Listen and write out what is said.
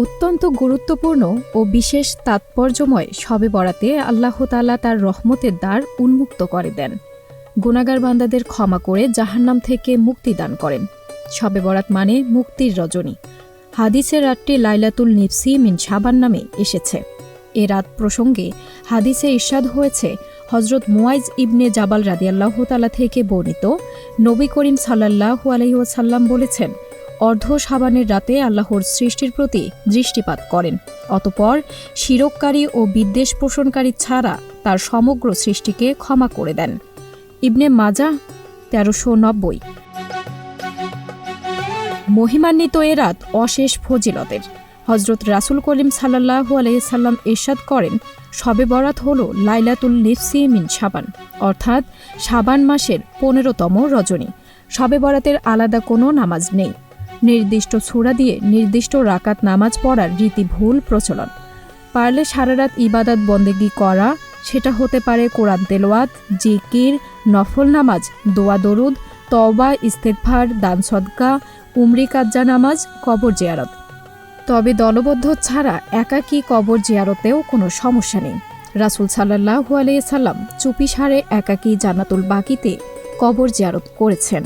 অত্যন্ত গুরুত্বপূর্ণ ও বিশেষ তাৎপর্যময় শবে বরাতে আল্লাহ তাআলা তার রহমতের দ্বার উন্মুক্ত করে দেন। গুনাহগার বান্দাদের ক্ষমা করে জাহান্নাম থেকে মুক্তি দান করেন। শবে বরাত মানে মুক্তির রজনী। হাদিসের রাতটি লাইলাতুল নিসফি মিন শাবান নামে এসেছে। এ রাত প্রসঙ্গে হাদিসে ইরশাদ হয়েছে, হজরত মুয়াইজ ইবনে জাবাল রাদিয়াল্লাহু তাআলা থেকে বর্ণিত, নবী করিম সাল্লাল্লাহু আলাইহি ওয়াসাল্লাম বলেছেন, অর্ধ শাবানের রাতে আল্লাহর সৃষ্টির প্রতি দৃষ্টিপাত করেন, অতঃপর শিরককারী ও বিদ্বেষ পোষণকারী ছাড়া তার সমগ্র সৃষ্টিকে ক্ষমা করে দেন। ইবনে মাজাহ ১৩৯০। মহিমান্বিত এ রাত অশেষ ফজিলতের। হজরত রাসূল করিম সাল্লাল্লাহু আলাইহি সাল্লাম ইরশাদ করেন, শবে বরাত হল লাইলাতুল নিসফি মিন শাবান, অর্থাৎ শাবান মাসের ১৫তম রজনী। শবে বরাতের আলাদা কোনো নামাজ নেই। নির্দিষ্ট সূরা দিয়ে নির্দিষ্ট রাকাত নামাজ পড়ার রীতি ভুল প্রচলন। পারলে সারা রাত ইবাদত বন্দেগী করা, সেটা হতে পারে কোরআন তেলাওয়াত, জিকির, নফল নামাজ, দোয়া দরুদ, তওবা, ইস্তেগফার, দান সদকা, উমরি কাজ্জা নামাজ, কবর জিয়ারত। তবে দলবদ্ধ ছাড়া একাকী কবর জিয়ারতেও কোনো সমস্যা নেই। রাসূল সাল্লাল্লাহু আলাইহি সাল্লাম চুপিসারে একাকী জান্নাতুল বাকিতে কবর জিয়ারত করেছেন।